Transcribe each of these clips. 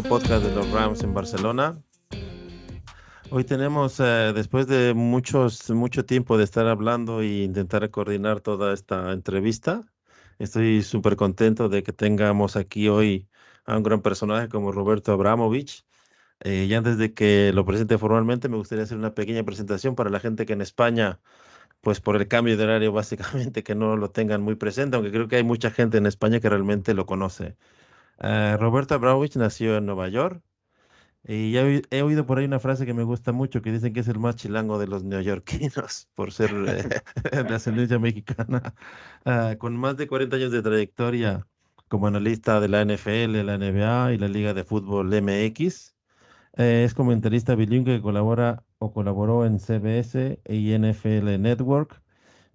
podcast de los Rams en Barcelona. Hoy tenemos, después de mucho tiempo de estar hablando e intentar coordinar toda esta entrevista, estoy súper contento de que tengamos aquí hoy a un gran personaje como Roberto Abramovich. Y antes de que lo presente formalmente, me gustaría hacer una pequeña presentación para la gente que en España, pues por el cambio de horario, básicamente que no lo tengan muy presente, aunque creo que hay mucha gente en España que realmente lo conoce. Roberto Abramovich nació en Nueva York. Y ya he oído por ahí una frase que me gusta mucho, que dicen que es el más chilango de los neoyorquinos, por ser de ascendencia mexicana. Con más de 40 años de trayectoria como analista de la NFL, la NBA y la Liga de Fútbol MX. Es comentarista bilingüe que colabora o colaboró en CBS y NFL Network.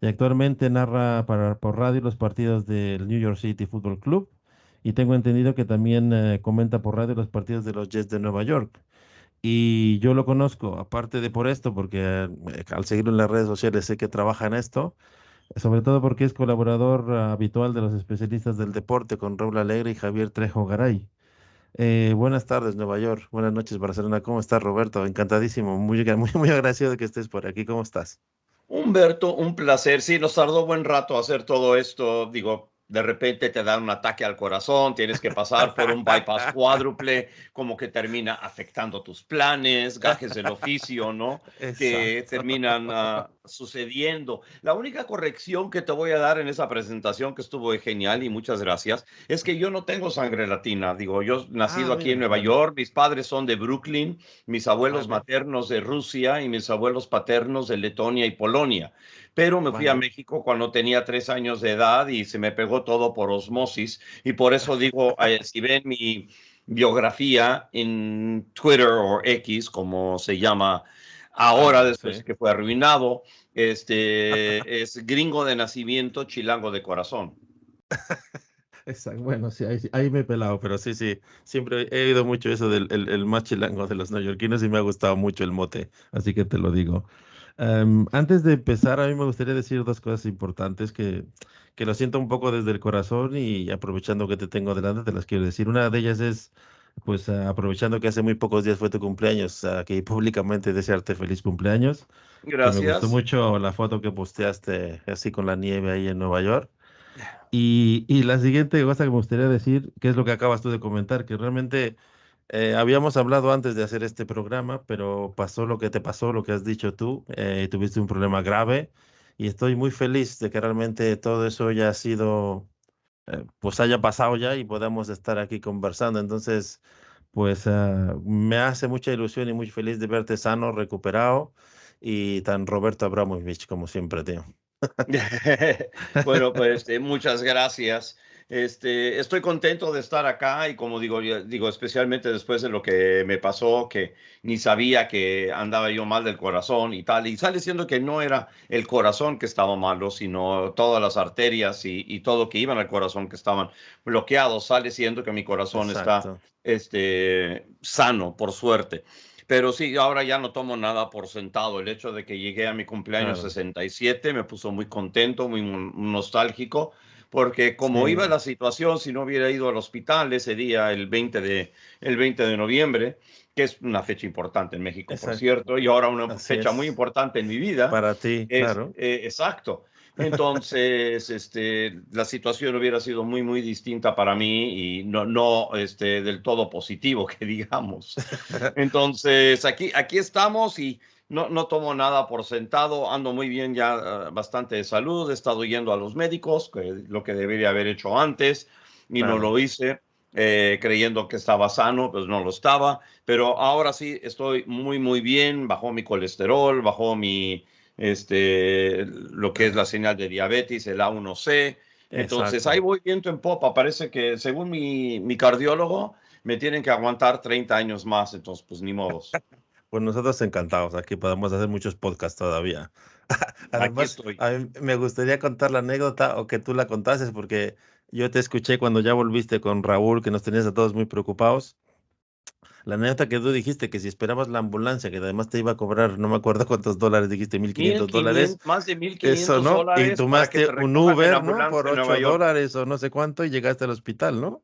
Y actualmente narra por radio los partidos del New York City Football Club. Y tengo entendido que también comenta por radio los partidos de los Jets de Nueva York. Y yo lo conozco, aparte de por esto, porque al seguirlo en las redes sociales sé que trabaja en esto, sobre todo porque es colaborador habitual de los especialistas del deporte con Raúl Alegre y Javier Trejo Garay. Buenas tardes, Nueva York. Buenas noches, Barcelona. ¿Cómo estás, Roberto? Encantadísimo. Muy agradecido de que estés por aquí. ¿Cómo estás? Humberto, un placer. Sí, nos tardó buen rato hacer todo esto. Digo, de repente te da un ataque al corazón, tienes que pasar por un bypass cuádruple, como que termina afectando tus planes, gajes del oficio, ¿no? Que Exacto. terminan sucediendo. La única corrección que te voy a dar en esa presentación, que estuvo genial y muchas gracias, es que yo no tengo sangre latina. Digo, yo Ah, nacido aquí en mira, Nueva bueno. York, mis padres son de Brooklyn, mis abuelos Vale, maternos de Rusia y mis abuelos paternos de Letonia y Polonia. Pero me fui a vale. México cuando tenía 3 años de edad y se me pegó todo por osmosis. Y por eso digo, si ven mi biografía en Twitter o X, como se llama ahora, Ahora, después sí. de que fue arruinado, es gringo de nacimiento, chilango de corazón. Exacto. Bueno, sí, ahí me he pelado, pero sí, sí. Siempre he oído mucho eso del el más chilango de los neoyorquinos y me ha gustado mucho el mote, así que te lo digo. Antes de empezar, a mí me gustaría decir dos cosas importantes que lo siento un poco desde el corazón y aprovechando que te tengo delante, te las quiero decir. Una de ellas es, pues aprovechando que hace muy pocos días fue tu cumpleaños, que públicamente desearte feliz cumpleaños, que me gustó Gracias. mucho la foto que posteaste así con la nieve ahí en Nueva York. Y la siguiente cosa que me gustaría decir, que es lo que acabas tú de comentar, que realmente habíamos hablado antes de hacer este programa, pero pasó lo que te pasó, lo que has dicho tú, tuviste un problema grave y estoy muy feliz de que realmente todo eso ya ha sido, pues haya pasado ya y podamos estar aquí conversando. Entonces, pues me hace mucha ilusión y muy feliz de verte sano, recuperado y tan Roberto Abramovich como siempre, tío. Bueno, pues muchas gracias. Estoy contento de estar acá y como digo, digo, especialmente después de lo que me pasó, que ni sabía que andaba yo mal del corazón y tal, y sale siendo que no era el corazón que estaba malo, sino todas las arterias y todo que iban al corazón que estaban bloqueados. Sale siendo que mi corazón está, Exacto, sano, por suerte. Pero sí, ahora ya no tomo nada por sentado. El hecho de que llegué a mi cumpleaños claro. 67 me puso muy contento, muy nostálgico, porque como iba Sí, la situación, si no hubiera ido al hospital ese día, el 20 de noviembre, que es una fecha importante en México, por exacto. cierto, y ahora una Así fecha muy es. importante en mi vida, Para ti, es claro. exacto. Entonces, la situación hubiera sido muy, muy distinta para mí y no, del todo positivo, que digamos. Entonces, aquí estamos y no tomo nada por sentado, ando muy bien ya, bastante de salud, he estado yendo a los médicos, que lo que debería haber hecho antes y no Claro, lo hice, creyendo que estaba sano, pues no lo estaba, pero ahora sí estoy muy, muy bien, bajó mi colesterol, bajó lo que es la señal de diabetes, el A1C, entonces ahí exacto. voy viento en popa, parece que según mi cardiólogo, me tienen que aguantar 30 años más, entonces pues ni modos. Pues nosotros encantados, aquí podemos hacer muchos podcasts todavía. Aquí Además, estoy. a mí me gustaría contar la anécdota o que tú la contases, porque yo te escuché cuando ya volviste con Raúl, que nos tenías a todos muy preocupados. La anécdota que tú dijiste que si esperabas la ambulancia, que además te iba a cobrar, no me acuerdo cuántos dólares, dijiste $1,500, 1500, más de mil eso, quinientos ¿no? Y dólares para que te tomaste un recojan en Uber, ¿no? ambulancia Por en Nueva York. $8 o no sé cuánto y llegaste al hospital, ¿no?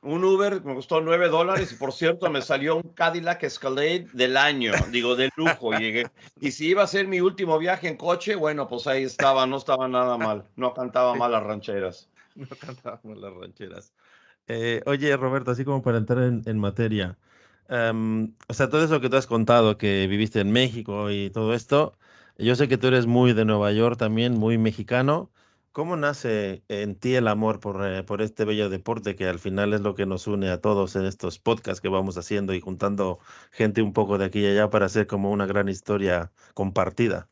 Un Uber me costó $9 y por cierto me salió un Cadillac Escalade del año, digo, de lujo llegué. Y si iba a ser mi último viaje en coche, bueno, pues ahí estaba, no estaba nada mal, no cantaba mal las rancheras. No cantábamos las rancheras. Oye, Roberto, así como para entrar en materia, o sea, todo eso que tú has contado, que viviste en México y todo esto, yo sé que tú eres muy de Nueva York también, muy mexicano. ¿Cómo nace en ti el amor por este bello deporte que al final es lo que nos une a todos en estos podcasts que vamos haciendo y juntando gente un poco de aquí y allá para hacer como una gran historia compartida?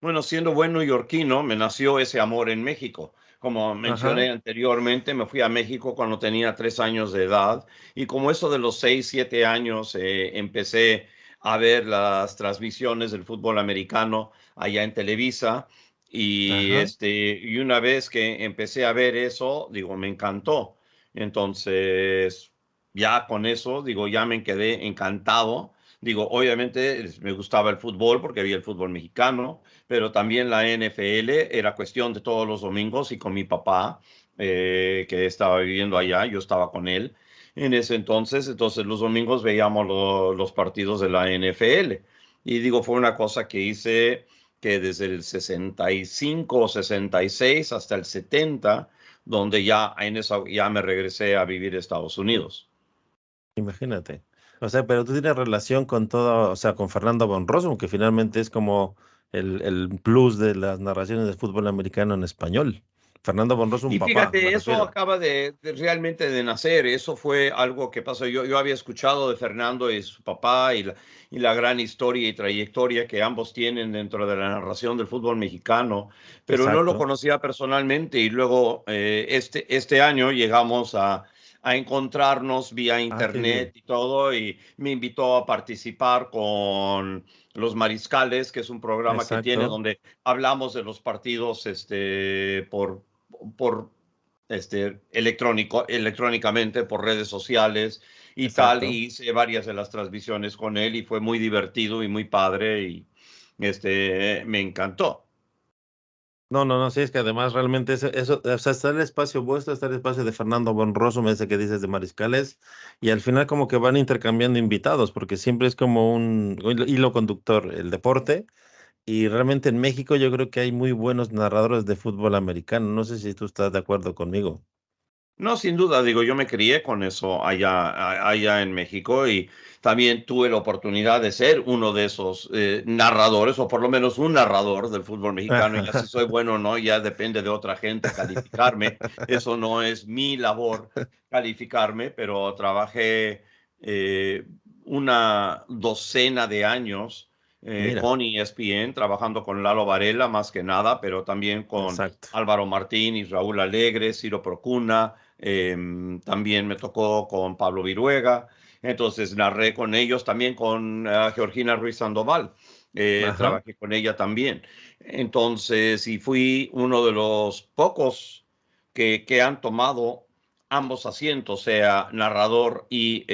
Bueno, siendo buen neoyorquino, me nació ese amor en México. Como Ajá, mencioné anteriormente, me fui a México cuando tenía 3 años de edad y como eso de los 6, 7 años empecé a ver las transmisiones del fútbol americano allá en Televisa ajá. y una vez que empecé a ver eso, digo, me encantó. Entonces, ya con eso, digo, ya me quedé encantado. Digo, obviamente me gustaba el fútbol porque había el fútbol mexicano, pero también la NFL era cuestión de todos los domingos y con mi papá, que estaba viviendo allá, yo estaba con él en ese entonces los domingos veíamos los partidos de la NFL. Y digo, fue una cosa que hice que desde el 65 o 66 hasta el 70, donde ya, ya me regresé a vivir a Estados Unidos. Imagínate. O sea, pero tú tienes relación con todo, o sea, con Fernando Von Rossum, que finalmente es como el plus de las narraciones del fútbol americano en español. Fernando Von Rossum, Y papá, me fíjate, eso refiero. acaba de realmente de nacer, eso fue algo que pasó. Yo había escuchado de Fernando y su papá y la gran historia y trayectoria que ambos tienen dentro de la narración del fútbol mexicano, pero no lo Exacto. conocía personalmente y luego este año llegamos a encontrarnos vía Ah, qué bien. internet y todo y me invitó a participar con Los Mariscales, que es un programa que tiene Exacto, donde hablamos de los partidos por electrónicamente por redes sociales y tal, exacto. y hice varias de las transmisiones con él y fue muy divertido y muy padre y me encantó. No, no, no, sí, es que además realmente eso, o sea, está el espacio vuestro, está el espacio de Fernando Von Rossum, ese que dices de Mariscales, y al final como que van intercambiando invitados, porque siempre es como un hilo conductor el deporte. Y realmente en México yo creo que hay muy buenos narradores de fútbol americano. No sé si tú estás de acuerdo conmigo. No, sin duda, digo, yo me crié con eso allá en México y también tuve la oportunidad de ser uno de esos narradores, o por lo menos un narrador del fútbol mexicano, y así soy bueno o no, ya depende de otra gente calificarme. Eso no es mi labor calificarme, pero trabajé eh, una docena de años Mira, con ESPN, trabajando con Lalo Varela más que nada, pero también con exacto. Álvaro Martín y Raúl Alegre, Ciro Procuna. También me tocó con Pablo Viruega, entonces narré con ellos, también con Georgina Ruiz Sandoval, Ajá. trabajé con ella también. Entonces, y fui uno de los pocos que han tomado ambos asientos, sea narrador y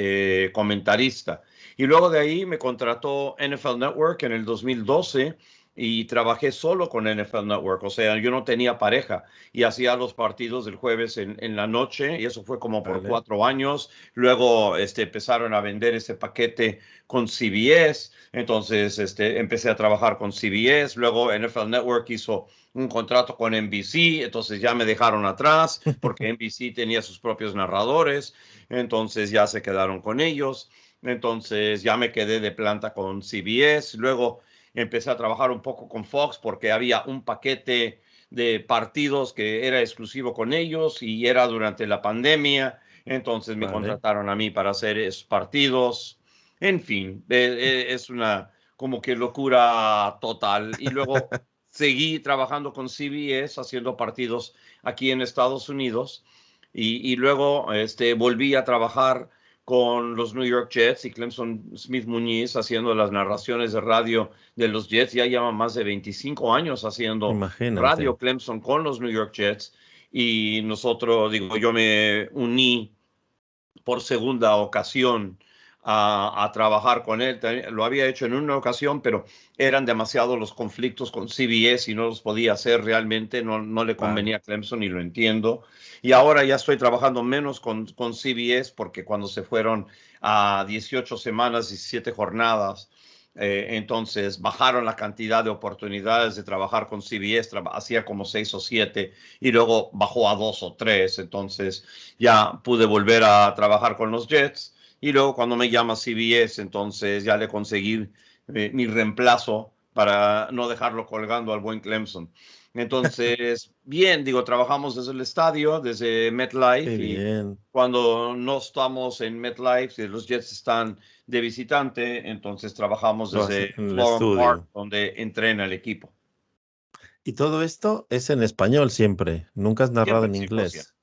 comentarista. Y luego de ahí me contrató NFL Network en el 2012 y trabajé solo con NFL Network, o sea, yo no tenía pareja y hacía los partidos del jueves en la noche y eso fue como por Vale. 4 años. Luego empezaron a vender ese paquete con CBS, entonces empecé a trabajar con CBS, luego NFL Network hizo un contrato con NBC, entonces ya me dejaron atrás porque NBC tenía sus propios narradores, entonces ya se quedaron con ellos, entonces ya me quedé de planta con CBS, luego empecé a trabajar un poco con Fox porque había un paquete de partidos que era exclusivo con ellos y era durante la pandemia, entonces me Vale. contrataron a mí para hacer esos partidos. En fin, es una como que locura total. Y luego seguí trabajando con CBS haciendo partidos aquí en Estados Unidos y luego volví a trabajar con los New York Jets y Clemson Smith Muñiz haciendo las narraciones de radio de los Jets. Ya lleva más de 25 años haciendo Imagínate. Radio Clemson con los New York Jets y nosotros, digo, yo me uní por segunda ocasión a trabajar con él. Lo había hecho en una ocasión, pero eran demasiados los conflictos con CBS y no los podía hacer realmente, no le Claro. convenía a Clemson y lo entiendo. Y ahora ya estoy trabajando menos con CBS porque cuando se fueron a 18 semanas, 17 jornadas, entonces bajaron la cantidad de oportunidades de trabajar con CBS, hacía como 6 o 7 y luego bajó a 2 o 3, entonces ya pude volver a trabajar con los Jets y luego cuando me llama CBS, entonces ya le conseguí mi reemplazo para no dejarlo colgando al buen Clemson. Entonces, bien, digo, trabajamos desde el estadio, desde Qué MetLife y bien. cuando no estamos en MetLife, si los Jets están de visitante, entonces trabajamos Lo hacen desde en el Florham Park, estudio. donde entrena el equipo. Y todo esto es en español siempre, nunca es narrado Siempre, en siempre, siempre. inglés.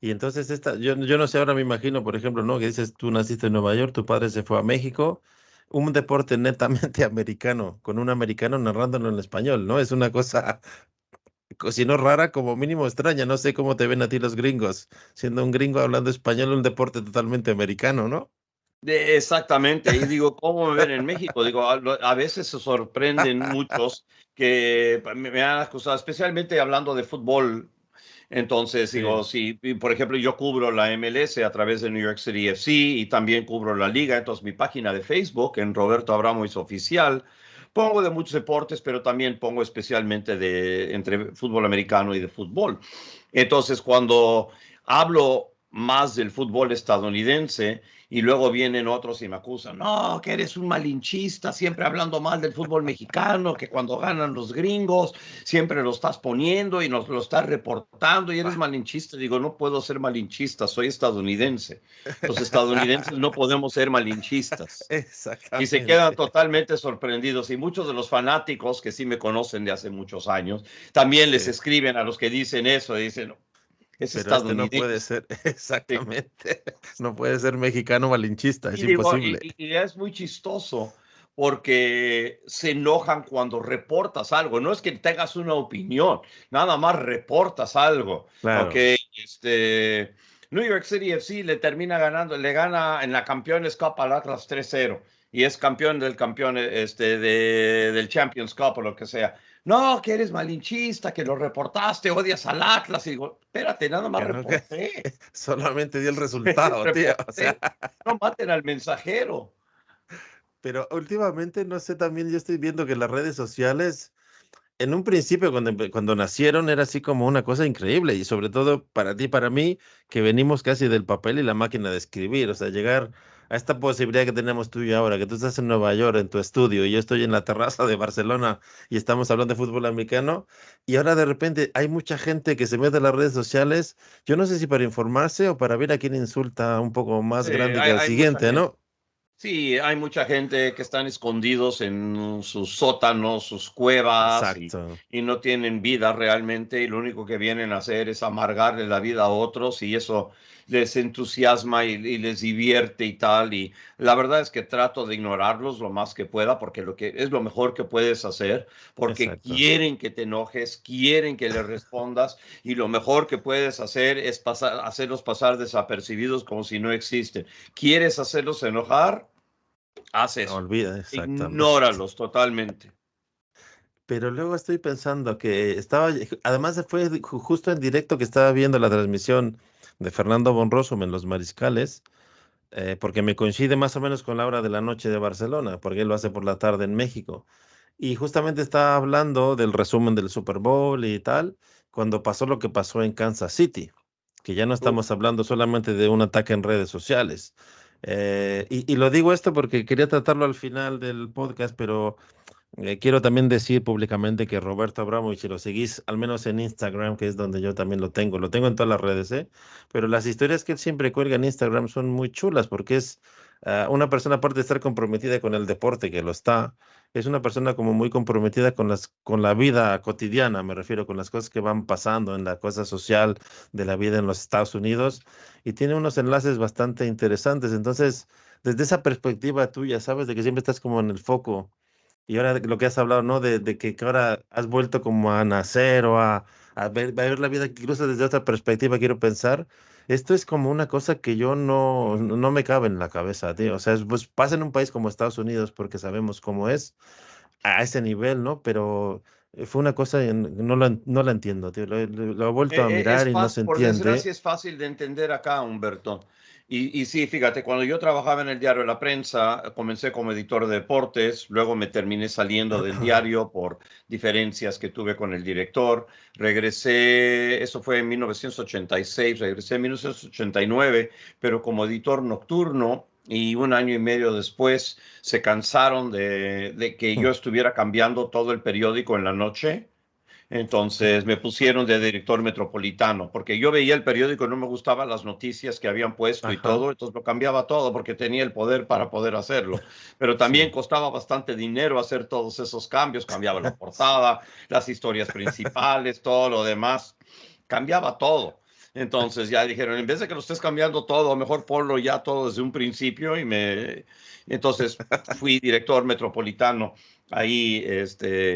Y entonces yo no sé, ahora me imagino, por ejemplo, ¿no? Que dices, tú naciste en Nueva York, tu padre se fue a México, un deporte netamente americano, con un americano narrándolo en español, ¿no? Es una cosa, si no rara, como mínimo extraña. No sé cómo te ven a ti los gringos, siendo un gringo hablando español, un deporte totalmente americano, ¿no? Exactamente, y digo, ¿cómo me ven en México? Digo, a veces se sorprenden muchos que me han acusado, especialmente hablando de fútbol. Entonces, digo, Sí. si, por ejemplo, yo cubro la MLS a través de New York City FC y también cubro la liga, entonces mi página de Facebook en Roberto Abramovich Oficial, pongo de muchos deportes, pero también pongo especialmente de entre fútbol americano y de fútbol. Entonces, cuando hablo más del fútbol estadounidense y luego vienen otros y me acusan, no, que eres un malinchista, siempre hablando mal del fútbol mexicano, que cuando ganan los gringos siempre lo estás poniendo y nos lo estás reportando y eres Bah. malinchista. Digo, no puedo ser malinchista, soy estadounidense. Los estadounidenses no podemos ser malinchistas. Y se quedan Exactamente. totalmente sorprendidos. Y muchos de los fanáticos que sí me conocen de hace muchos años, también les Sí. escriben a los que dicen eso, y dicen, es Pero este no puede estadounidense. ser, Sí. exactamente, no puede ser mexicano malinchista, es Y digo, imposible. y es muy chistoso porque se enojan cuando reportas algo. No es que tengas una opinión, nada más reportas algo. Ok, Claro, este, New York City FC le termina ganando, le gana en la Campeones Cup al Atlas 3-0 y es campeón del campeón del Champions Cup o lo que sea. No, que eres malinchista, que lo reportaste, odias al Atlas. Y digo, espérate, nada más que no, que reporté. solamente dio el resultado, tío, o sea, Reporté. No maten al mensajero. pero últimamente, no sé, también yo estoy viendo que las redes sociales, en un principio, cuando nacieron, era así como una cosa increíble, y sobre todo para ti, para mí, que venimos casi del papel y la máquina de escribir, o sea, llegar a esta posibilidad que tenemos tú y yo ahora, que tú estás en Nueva York, en tu estudio, y yo estoy en la terraza de Barcelona y estamos hablando de fútbol americano, y ahora de repente hay mucha gente que se mete en las redes sociales, yo no sé si para informarse o para ver a quién insulta un poco más grande que al Hay mucha siguiente, gente. ¿no? Sí, hay mucha gente que están escondidos en sus sótanos, sus cuevas Exacto, y no tienen vida realmente y lo único que vienen a hacer es amargarle la vida a otros y eso les entusiasma y les divierte y tal. Y la verdad es que trato de ignorarlos lo más que pueda porque lo que es lo mejor que puedes hacer porque exacto. quieren que te enojes, quieren que les respondas y lo mejor que puedes hacer es hacerlos pasar desapercibidos como si no existen. ¿Quieres hacerlos enojar? Haz eso. Olvida, exactamente. Ignóralos totalmente. Pero luego estoy pensando que estaba, además fue justo en directo que estaba viendo la transmisión de Fernando Bonroso en Los Mariscales, porque me coincide más o menos con la hora de la noche de Barcelona, porque él lo hace por la tarde en México. Y justamente estaba hablando del resumen del Super Bowl y tal, cuando pasó lo que pasó en Kansas City, que ya no Uf, estamos hablando solamente de un ataque en redes sociales. Y lo digo esto porque quería tratarlo al final del podcast, pero quiero también decir públicamente que Roberto Abramovich, si lo seguís, al menos en Instagram, que es donde yo también lo tengo en todas las redes, ¿eh? Pero las historias que él siempre cuelga en Instagram son muy chulas porque es una persona, aparte de estar comprometida con el deporte, que lo está, es una persona como muy comprometida con con la vida cotidiana, me refiero, con las cosas que van pasando en la cosa social de la vida en los Estados Unidos, y tiene unos enlaces bastante interesantes. Entonces, desde esa perspectiva tuya, sabes, de que siempre estás como en el foco y ahora lo que has hablado, ¿no? De que ahora has vuelto como a nacer o a ver la vida incluso desde otra perspectiva, quiero pensar. esto es como una cosa que yo no me cabe en la cabeza, tío. O sea, pues pasa en un país como Estados Unidos porque sabemos cómo es a ese nivel, ¿no? Pero fue una cosa, no la entiendo, tío. Lo he vuelto a mirar Es y no se fácil, por entiende. desgracia, es fácil de entender acá, Humberto. Y sí, fíjate, cuando yo trabajaba en el diario La Prensa, comencé como editor de deportes, luego me terminé saliendo del diario por diferencias que tuve con el director. Regresé, eso fue en 1986, regresé en 1989, pero como editor nocturno. Y un año y medio después se cansaron de que yo estuviera cambiando todo el periódico en la noche. Entonces me pusieron de director metropolitano, porque yo veía el periódico y no me gustaban las noticias que habían puesto y Ajá, todo, entonces lo cambiaba todo porque tenía el poder para poder hacerlo. Pero también sí, costaba bastante dinero hacer todos esos cambios, cambiaba la portada, las historias principales, todo lo demás, cambiaba todo. Entonces ya dijeron, en vez de que lo estés cambiando todo, mejor ponlo ya todo desde un principio Entonces fui director metropolitano ahí,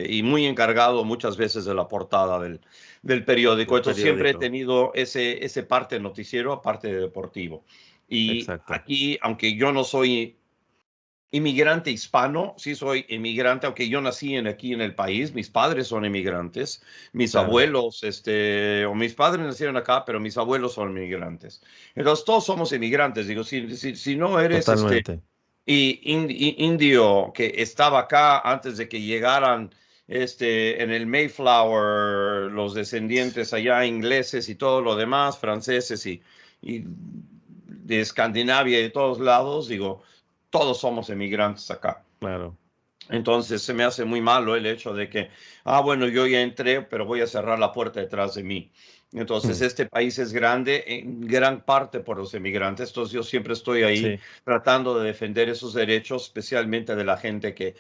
y muy encargado muchas veces de la portada del periódico. del Entonces siempre he periódico. tenido ese parte noticiero, aparte de deportivo. Y Exacto. aquí, aunque yo no soy inmigrante hispano, sí soy inmigrante, aunque yo nací aquí en el país, mis padres son inmigrantes, mis Claro, abuelos, o mis padres nacieron acá, pero mis abuelos son inmigrantes. Entonces todos somos inmigrantes, digo, si no eres totalmente. indio que estaba acá antes de que llegaran en el Mayflower, los descendientes allá ingleses y todo lo demás, franceses y de Escandinavia y de todos lados, digo, todos somos emigrantes acá. Claro. Entonces se me hace muy malo el hecho de que, bueno, yo ya entré, pero voy a cerrar la puerta detrás de mí. Entonces, Mm, este país es grande en gran parte por los emigrantes. Entonces, yo siempre estoy ahí sí, tratando de defender esos derechos, especialmente de la gente que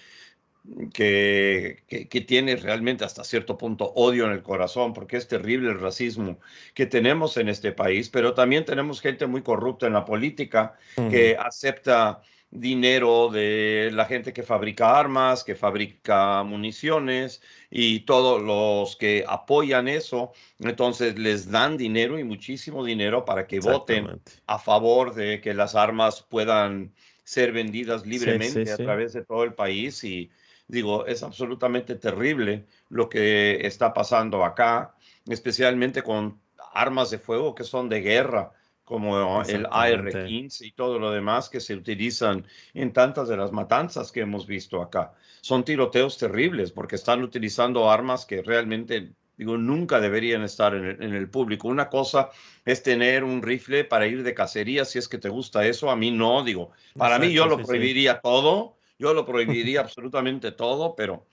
tiene realmente hasta cierto punto odio en el corazón, porque es terrible el racismo que tenemos en este país, pero también tenemos gente muy corrupta en la política mm, que acepta dinero de la gente que fabrica armas, que fabrica municiones y todos los que apoyan eso, entonces les dan dinero y muchísimo dinero para que voten exactamente. a favor de que las armas puedan ser vendidas Sí, sí, libremente a sí. través de todo el país y digo, es absolutamente terrible lo que está pasando acá, especialmente con armas de fuego que son de guerra, como el Exactamente. AR-15 y todo lo demás que se utilizan en tantas de las matanzas que hemos visto acá. Son tiroteos terribles porque están utilizando armas que realmente, digo, nunca deberían estar en el público. Una cosa es tener un rifle para ir de cacería, si es que te gusta eso. A mí no, digo, para mí yo Exacto, lo sí, sí. prohibiría todo, yo lo prohibiría absolutamente todo, pero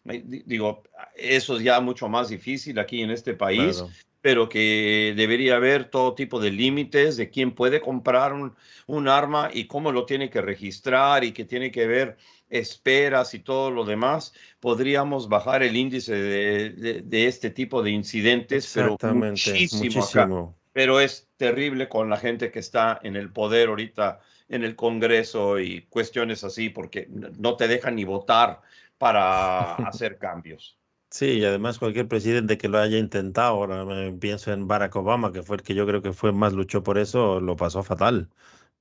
digo, eso es ya mucho más difícil aquí en este país, Claro. pero que debería haber todo tipo de límites de quién puede comprar un arma y cómo lo tiene que registrar y que tiene que ver esperas y todo lo demás. Podríamos bajar el índice de este tipo de incidentes, pero Exactamente. muchísimo acá. Muchísimo. Pero es terrible con la gente que está en el poder ahorita en el Congreso y cuestiones así, porque no te dejan ni votar para hacer cambios. Sí, y además cualquier presidente que lo haya intentado, ahora pienso en Barack Obama, que fue el que yo creo que fue más luchó por eso, lo pasó fatal.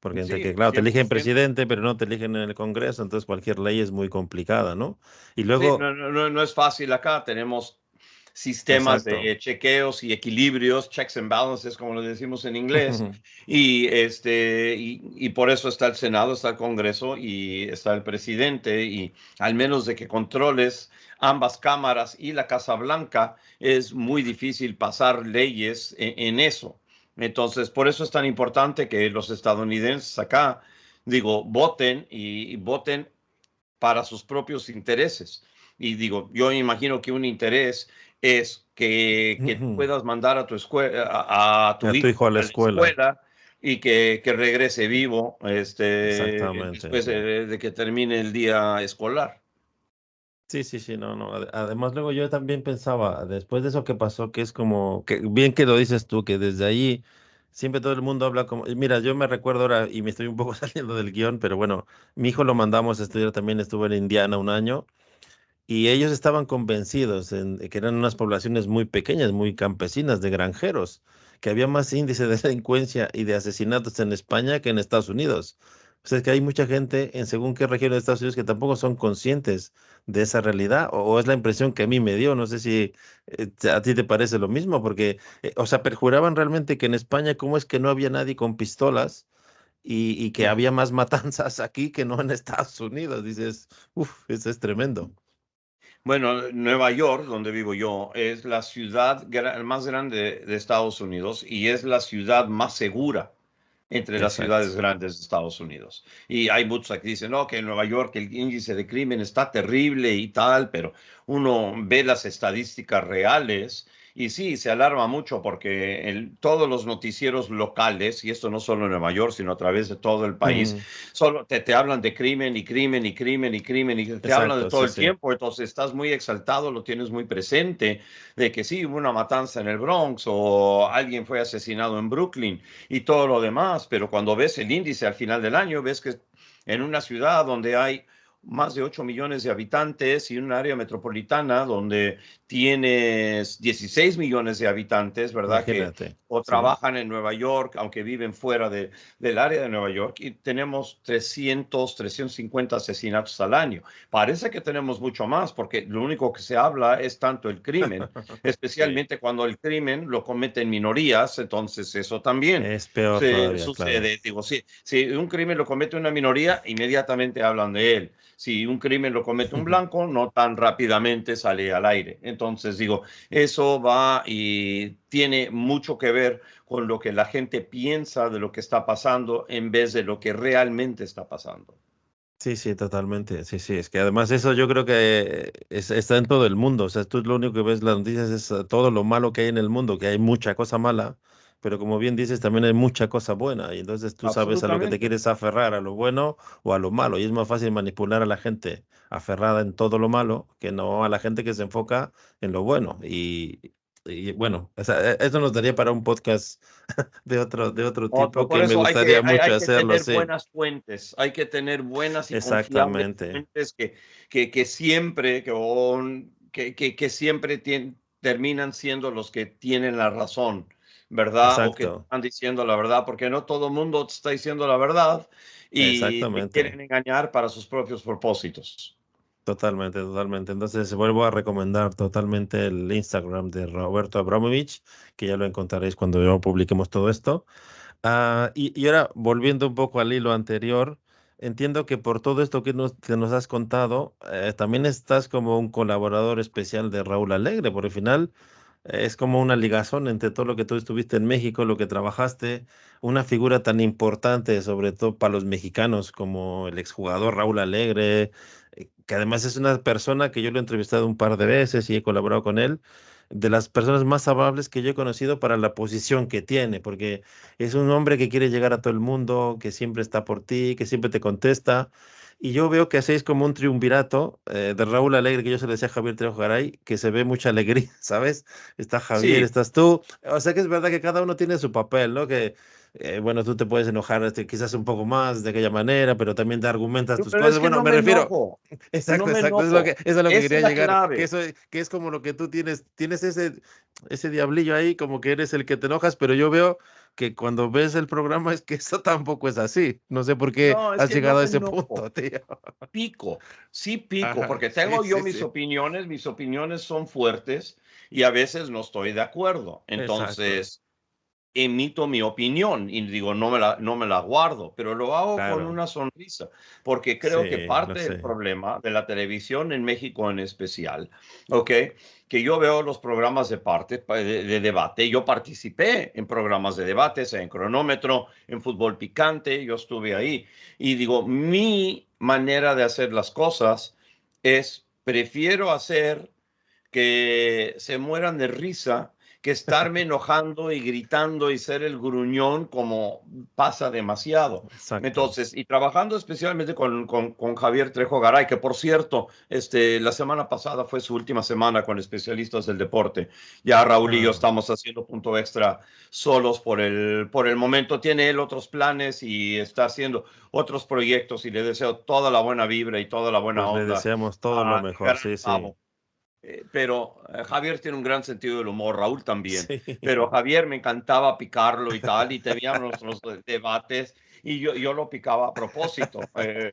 Porque entre que, Sí, claro, te eligen 100%. presidente, pero no te eligen en el Congreso, entonces cualquier ley es muy complicada, ¿no? Y Sí, luego, no es fácil acá. Tenemos sistemas exacto. de chequeos y equilibrios, checks and balances, como lo decimos en inglés, y por eso está el Senado, está el Congreso y está el presidente, y al menos de que controles ambas cámaras y la Casa Blanca, es muy difícil pasar leyes en eso. Entonces, por eso es tan importante que los estadounidenses acá, digo, voten y voten para sus propios intereses. Y digo, yo imagino que un interés es que puedas mandar a tu escuela, a tu A tu hijo hijo a la a la escuela. escuela y que regrese vivo Exactamente, después sí. de que termine el día escolar. Sí, sí, sí, no, no. Además, luego yo también pensaba, después de eso que pasó, que es como, que bien que lo dices tú, que desde ahí siempre todo el mundo habla como, mira, yo me recuerdo ahora, y me estoy un poco saliendo del guión, pero bueno, mi hijo lo mandamos a estudiar también, estuvo en Indiana un año, y ellos estaban convencidos en que eran unas poblaciones muy pequeñas, muy campesinas, de granjeros. que había más índice de delincuencia y de asesinatos en España que en Estados Unidos. O sea, es que hay mucha gente en según qué región de Estados Unidos que tampoco son conscientes de esa realidad, o es la impresión que a mí me dio. No sé si a ti te parece lo mismo, porque, o sea, perjuraban realmente que en España, ¿cómo es que no había nadie con pistolas y que había más matanzas aquí que no en Estados Unidos? Dices, uff, eso es tremendo. Bueno, Nueva York, donde vivo yo, es la ciudad más grande de Estados Unidos y es la ciudad más segura entre las Exacto. ciudades grandes de Estados Unidos. Y hay muchos aquí que dicen, no, que en Nueva York el índice de crimen está terrible y tal, pero uno ve las estadísticas reales y sí, se alarma mucho porque todos los noticieros locales, y esto no solo en Nueva York, sino a través de todo el país, Mm, solo te hablan de crimen y crimen y crimen y crimen y te hablan de exacto, todo sí, el sí. tiempo, entonces estás muy exaltado, lo tienes muy presente de que sí, hubo una matanza en el Bronx o alguien fue asesinado en Brooklyn y todo lo demás, pero cuando ves el índice al final del año, ves que en una ciudad donde hay más de 8 millones de habitantes y un área metropolitana donde tienes 16 millones de habitantes, ¿verdad? Que Imagínate, o sí. trabajan en Nueva York, aunque viven fuera del área de Nueva York, y tenemos 350 asesinatos al año. Parece que tenemos mucho más, porque lo único que se habla es tanto el crimen, Sí. especialmente cuando el crimen lo cometen minorías, entonces eso también Es peor todavía, claro. sucede. Digo, si un crimen lo comete una minoría, inmediatamente hablan de él. Si un crimen lo comete un blanco, no tan rápidamente sale al aire. Entonces, digo, eso va y tiene mucho que ver con lo que la gente piensa de lo que está pasando en vez de lo que realmente está pasando. Sí, sí, totalmente. Sí, sí. Es que además eso yo creo que está en todo el mundo. O sea, tú lo único que ves las noticias es todo lo malo que hay en el mundo, que hay mucha cosa mala, pero como bien dices, también hay mucha cosa buena. Y entonces tú sabes a lo que te Absolutamente. quieres aferrar, a lo bueno o a lo malo. Y es más fácil manipular a la gente aferrada en todo lo malo que no a la gente que se enfoca en lo bueno. Y bueno, o sea, eso nos daría para un podcast de otro Otro, tipo por que me eso gustaría mucho hay que hacerlo, tener sí. buenas fuentes, hay que tener buenas y confiables Exactamente. fuentes que siempre, que siempre terminan siendo los que tienen la razón, ¿verdad? O que te Exacto, están diciendo la verdad, porque no todo el mundo te está diciendo la verdad y te exactamente, quieren engañar para sus propios propósitos. totalmente, totalmente. Entonces vuelvo a recomendar totalmente el Instagram de Roberto Abramovich, que ya lo encontraréis cuando ya publiquemos todo esto. Y ahora, volviendo un poco al hilo anterior, entiendo que por todo esto que nos has contado, también estás como un colaborador especial de Raúl Alegre, por el final es como una ligazón entre todo lo que tú estuviste en México, lo que trabajaste, una figura tan importante, sobre todo para los mexicanos, como el exjugador Raúl Alegre, que además es una persona que yo lo he entrevistado un par de veces y he colaborado con él, de las personas más amables que yo he conocido para la posición que tiene, porque es un hombre que quiere llegar a todo el mundo, que siempre está por ti, que siempre te contesta. Y yo veo que hacéis como un triunvirato de Raúl Alegre, que yo se lo decía a Javier Trejo Garay, que se ve mucha alegría, ¿sabes? Está Javier, Sí, estás tú. O sea que es verdad que cada uno tiene su papel, ¿no? Que, bueno, tú te puedes enojar quizás un poco más de aquella manera, pero también te argumentas tus pero cosas. es que Bueno, no me me refiero, enojo, no exacto, me exacto, enojo. es a lo que Esa quería es la llegar, clave. que es como lo que tú tienes ese diablillo ahí, como que eres el que te enojas, pero yo veo que cuando ves el programa es que eso tampoco es así. No sé por qué No, es has que no llegado a me ese enojo. punto, tío. Pico, sí pico, Ajá, porque sí, tengo yo sí, sí. mis opiniones son fuertes y a veces no estoy de acuerdo. Exacto, Entonces, emito mi opinión y digo, no me la guardo, pero lo hago con claro, una sonrisa, porque creo que sí, lo parte del sé. problema de la televisión en México en especial, ¿ok? Que yo veo los programas de debate, yo participé en programas de debate, sea en Cronómetro, en Fútbol Picante, yo estuve ahí, y digo, mi manera de hacer las cosas es, prefiero hacer que se mueran de risa que estarme enojando y gritando y ser el gruñón como pasa demasiado. Exacto. Entonces, y trabajando especialmente con Javier Trejo Garay, que por cierto, la semana pasada fue su última semana con especialistas del deporte. Ya Raúl y yo Ah, estamos haciendo punto extra solos por el momento. Tiene él otros planes y está haciendo otros proyectos y le deseo toda la buena vibra y toda la buena pues le onda deseamos todo lo a mejor, Gran sí, sí. Chavo. Pero Javier tiene un gran sentido del humor, Raúl también. Sí, Pero Javier me encantaba picarlo y tal, y teníamos nuestros debates, y yo lo picaba a propósito,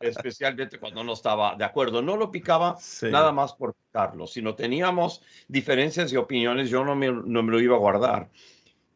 especialmente cuando no estaba de acuerdo. No lo picaba nada sí, más por picarlo, sino teníamos diferencias de opiniones, yo no me lo iba a guardar.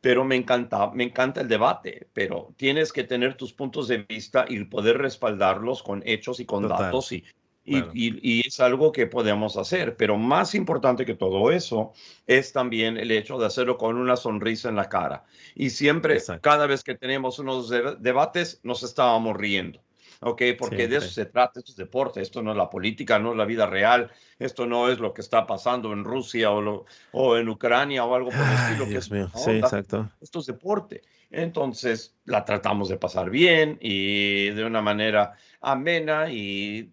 Pero me encanta el debate, pero tienes que tener tus puntos de vista y poder respaldarlos con hechos y con total, datos claro. y es algo que podemos hacer. Pero más importante que todo eso es también el hecho de hacerlo con una sonrisa en la cara. Y siempre, Exacto. cada vez que tenemos unos debates, nos estábamos riendo. ¿Ok? Porque de eso Siempre. se trata, esto es deporte, esto no es la política, no es la vida real, esto no es lo que está pasando en Rusia o en Ucrania o algo por el Ay, estilo, que es Dios mío. una Sí, onda. exacto. Esto es deporte. Entonces la tratamos de pasar bien y de una manera amena y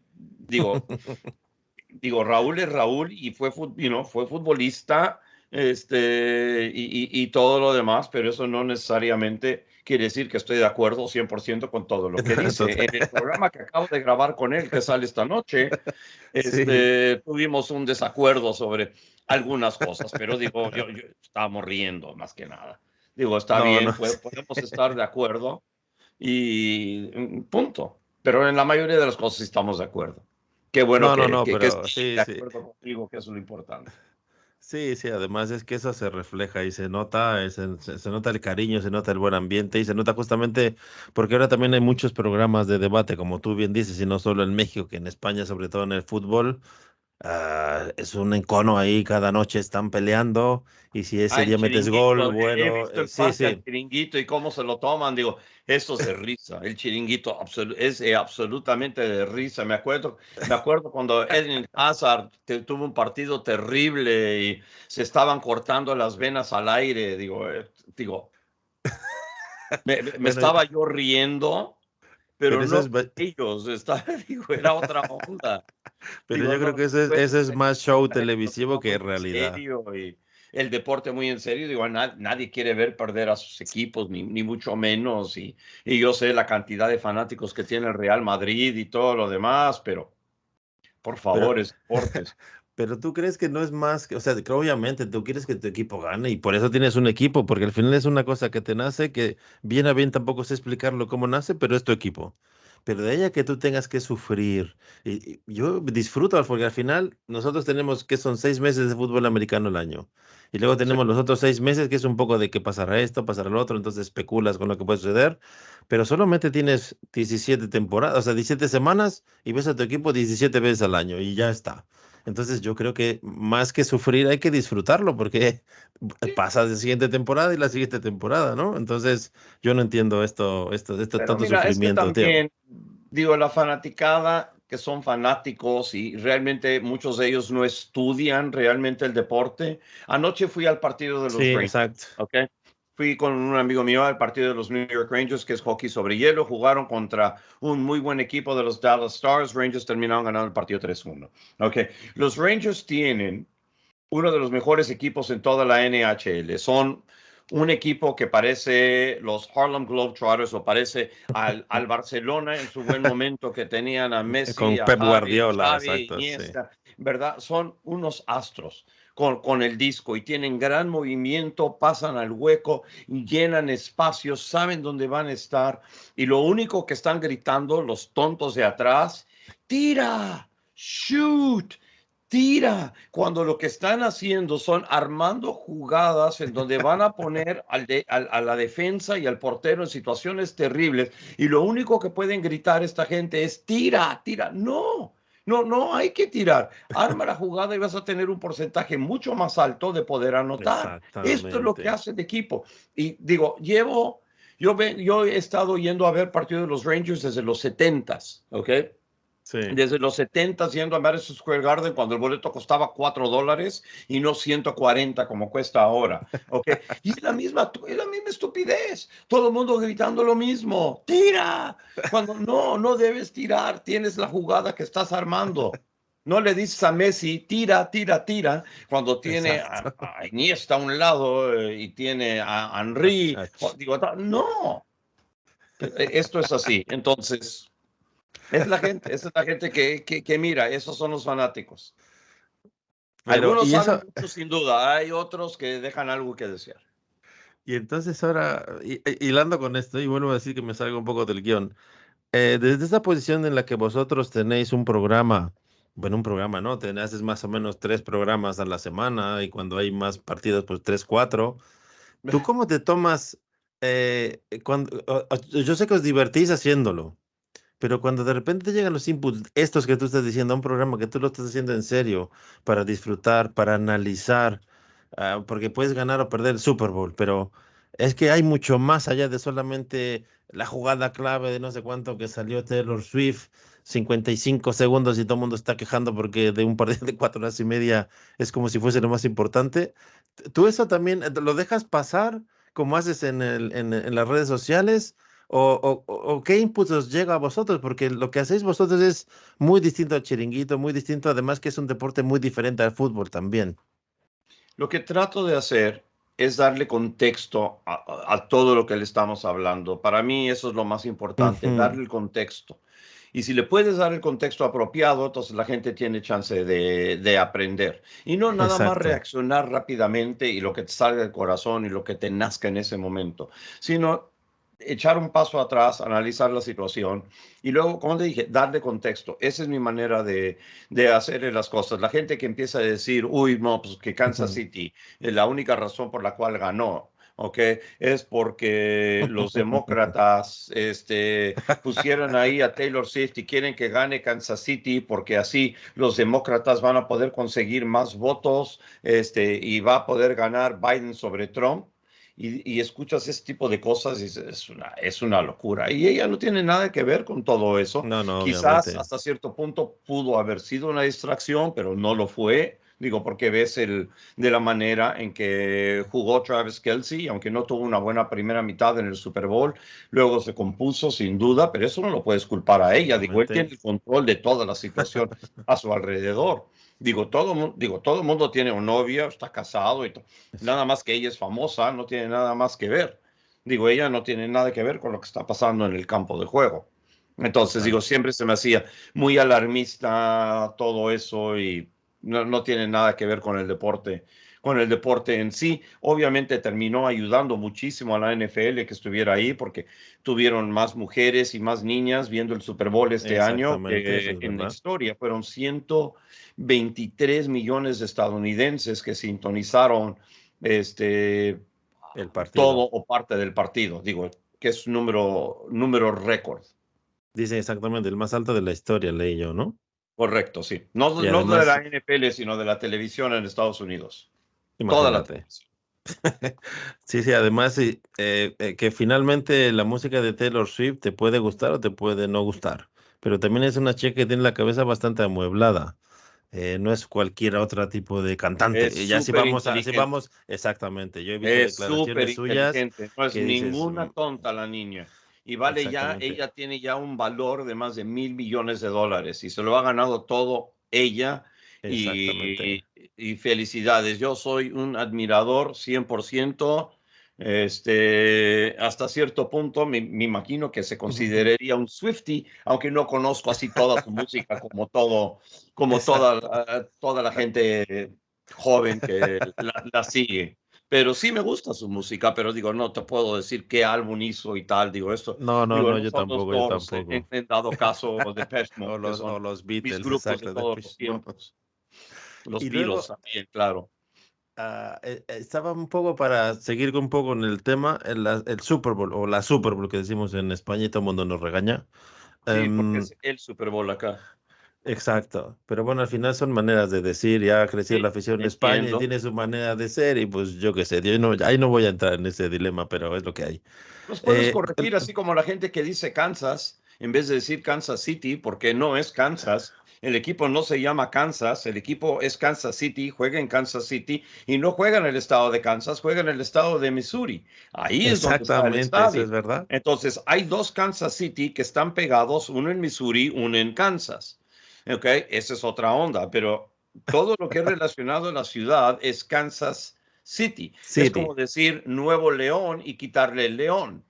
Raúl es Raúl y fue futbolista, y todo lo demás, pero eso no necesariamente quiere decir que estoy de acuerdo 100% con todo lo que dice. Total. En el programa que acabo de grabar con él, que sale esta noche, Sí. tuvimos un desacuerdo sobre algunas cosas, pero yo estábamos riendo más que nada. Está No, no. bien, podemos estar de acuerdo y punto. Pero en la mayoría de las cosas sí estamos de acuerdo. Qué bueno No, no, que, no, que, que pero estés sí, de sí. acuerdo contigo, que eso es lo importante. Sí, sí, además es que eso se refleja y se nota, se nota el cariño, se nota el buen ambiente y se nota justamente porque ahora también hay muchos programas de debate, como tú bien dices, y no solo en México, que en España, sobre todo en el fútbol, es un encono ahí, cada noche están peleando y si ese El día metes gol, chiringuito, he bueno, visto el sí, pase al sí, chiringuito y cómo se lo toman, eso es de risa, el chiringuito es absolutamente de risa. Me acuerdo cuando Eden Hazard tuvo un partido terrible y se estaban cortando las venas al aire, digo, me bueno, estaba yo riendo, pero pero eso no es, por ellos, era otra onda. pero yo creo No que se puede eso es más show la gente lo televisivo toma que muy en realidad. serio y el deporte muy en serio. Nadie quiere ver perder a sus equipos, ni mucho menos. Y yo sé la cantidad de fanáticos que tiene el Real Madrid y todo lo demás, pero por Pero, favor, es deportes. pero tú crees que no es más que, o sea, que obviamente tú quieres que tu equipo gane y por eso tienes un equipo, porque al final es una cosa que te nace, que bien a bien tampoco sé explicarlo cómo nace, pero es tu equipo. Pero de ella que tú tengas que sufrir. Y yo disfruto, porque al final nosotros tenemos que son 6 meses de fútbol americano al año. Y luego Sí, tenemos los otros 6 meses que es un poco de que pasará esto, pasará lo otro, entonces especulas con lo que puede suceder. Pero solamente tienes 17 temporadas, o sea, 17 semanas y ves a tu equipo 17 veces al año y ya está. Entonces yo creo que más que sufrir hay que disfrutarlo porque sí. pasa la siguiente temporada y la siguiente temporada, ¿no? Entonces yo no entiendo esto Pero tanto mira, es que sufrimiento, tío. también, la fanaticada que son fanáticos y realmente muchos de ellos no estudian realmente el deporte. Anoche fui al partido de los Sí, Rangers, exacto. ¿ok? Fui con un amigo mío al partido de los New York Rangers, que es hockey sobre hielo. Jugaron contra un muy buen equipo de los Dallas Stars. Rangers terminaron ganando el partido 3-1. ¿Ok? Los Rangers tienen uno de los mejores equipos en toda la NHL. Son un equipo que parece los Harlem Globetrotters o parece al Barcelona en su buen momento que tenían a Messi, Con a Pep Guardiola, Xavi, exacto, sí. Iniesta, ¿verdad? Son unos astros con el disco y tienen gran movimiento, pasan al hueco, llenan espacios, saben dónde van a estar y lo único que están gritando los tontos de atrás, tira, shoot, tira, cuando lo que están haciendo son armando jugadas en donde van a poner a la defensa y al portero en situaciones terribles y lo único que pueden gritar esta gente es tira, tira. No, no, no hay que tirar. Arma la jugada y vas a tener un porcentaje mucho más alto de poder anotar. Esto es lo que Exactamente. hace el equipo. Y yo he estado yendo a ver partidos de los Rangers desde los 70s, ¿ok? Sí. Desde los 70 yendo a Madison Square Garden cuando el boleto costaba $4 y no 140 como cuesta ahora. ¿Ok? Y es la misma estupidez. Todo el mundo gritando lo mismo. ¡Tira! Cuando no debes tirar. Tienes la jugada que estás armando. No le dices a Messi, tira, tira, tira, cuando tiene Exacto. a Iniesta a un lado y tiene a Henry. Ach. No. Esto es así. Entonces, esa es la gente que mira, esos son los fanáticos. Pero, Algunos y saben eso, mucho sin duda, hay otros que dejan algo que desear. y entonces ahora, hilando con esto, y vuelvo a decir que me salga un poco del guión, desde esa posición en la que vosotros tenéis un programa, bueno, un programa, ¿no? Haces más o menos 3 programas a la semana y cuando hay más partidos, pues 3, 4. ¿Tú cómo te tomas yo sé que os divertís haciéndolo, pero cuando de repente te llegan los inputs, estos que tú estás diciendo, a un programa que tú lo estás haciendo en serio, para disfrutar, para analizar, porque puedes ganar o perder el Super Bowl, pero es que hay mucho más allá de solamente la jugada clave de no sé cuánto que salió Taylor Swift, 55 segundos y todo el mundo está quejando porque de un partido de 4 horas y media es como si fuese lo más importante. ¿Tú eso también lo dejas pasar como haces en las redes sociales? ¿O qué inputs os llega a vosotros? Porque lo que hacéis vosotros es muy distinto al chiringuito, muy distinto, además que es un deporte muy diferente al fútbol también. Lo que trato de hacer es darle contexto a todo lo que le estamos hablando. Para mí eso es lo más importante, Ujú. darle el contexto. Y si le puedes dar el contexto apropiado, entonces la gente tiene chance de aprender. Y no nada más Exacto. reaccionar rápidamente y lo que te salga del corazón y lo que te nazca en ese momento, sino echar un paso atrás, analizar la situación y luego, como te dije, darle contexto. Esa es mi manera de hacer las cosas. La gente que empieza a decir, uy, no, pues que Kansas Ujú. City, la única razón por la cual ganó. ¿Ok? Es porque los demócratas pusieron ahí a Taylor Swift y quieren que gane Kansas City porque así los demócratas van a poder conseguir más votos y va a poder ganar Biden sobre Trump. Y escuchas ese tipo de cosas y dices, es una locura. Y ella no tiene nada que ver con todo eso. No, no, Quizás obviamente. hasta cierto punto pudo haber sido una distracción, pero no lo fue. Digo, porque ves de la manera en que jugó Travis Kelce, aunque no tuvo una buena primera mitad en el Super Bowl, luego se compuso sin duda, pero eso no lo puedes culpar a ella. Digo, él tiene Absolutamente. el control de toda la situación a su alrededor. Todo el mundo tiene un novio, está casado y nada más que ella es famosa, no tiene nada más que ver. Digo, ella no tiene nada que ver con lo que está pasando en el campo de juego. Entonces, Total. digo, siempre se me hacía muy alarmista todo eso y no tiene nada que ver con el deporte en sí. Obviamente terminó ayudando muchísimo a la NFL que estuviera ahí porque tuvieron más mujeres y más niñas viendo el Super Bowl este año Exactamente, eso que es en la verdad. historia. Fueron 123 millones de estadounidenses que sintonizaron este, El todo partido. o parte del partido. Digo, que es número récord. Dice exactamente, el más alto de la historia, leí yo, ¿no? Correcto, sí. No, Y no de la además, NFL, sino de la televisión en Estados Unidos. Toda la imagínate. televisión. Sí, sí, además sí, que finalmente la música de Taylor Swift te puede gustar o te puede no gustar, pero también es una chica que tiene la cabeza bastante amueblada. No es cualquier otro tipo de cantante. Es Y ya si súper vamos así inteligente. vamos, exactamente. Yo he visto Es súper declaraciones suyas inteligente. No es que dices, ninguna tonta la niña. Y vale ya, exactamente, ella tiene ya un valor de más de $1,000 millones y se lo ha ganado todo ella. exactamente. Y felicidades. Yo soy un admirador 100%. Hasta cierto punto me imagino que se consideraría un Swiftie, aunque no conozco así toda su música como Exacto. toda la gente joven que la sigue. Pero sí me gusta su música, pero digo, no te puedo decir qué álbum hizo y tal. Digo, esto, No, no, digo, no, no yo son los tampoco, yo Doors, tampoco. en dado caso de Depeche O Mode, que los, o son los mis Beatles, grupos de exacto, de todos los no. tiempos. Los Y Beatles luego, también, claro. estaba un poco para seguir un poco en el tema, el Super Bowl o la Super Bowl que decimos en España y todo el mundo nos regaña. Sí, porque Em, es el Super Bowl acá. exacto, pero bueno, al final son maneras de decir, ya ha crecido la Sí, afición en España y entiendo. tiene su manera de ser y pues yo qué sé, yo no, ahí no voy a entrar en ese dilema, pero es lo que hay. Los puedes Eh, corregir, así como la gente que dice Kansas, en vez de decir Kansas City, porque no es Kansas. El equipo no se llama Kansas, el equipo es Kansas City, juega en Kansas City y no juega en el estado de Kansas, juega en el estado de Missouri. Ahí es donde está el exactamente, eso estadio. es verdad. Entonces, hay dos Kansas City que están pegados, uno en Missouri, uno en Kansas. ¿Ok? Esa es otra onda, pero todo lo que es relacionado a la ciudad es Kansas City. Es City, como decir Nuevo León y quitarle el León.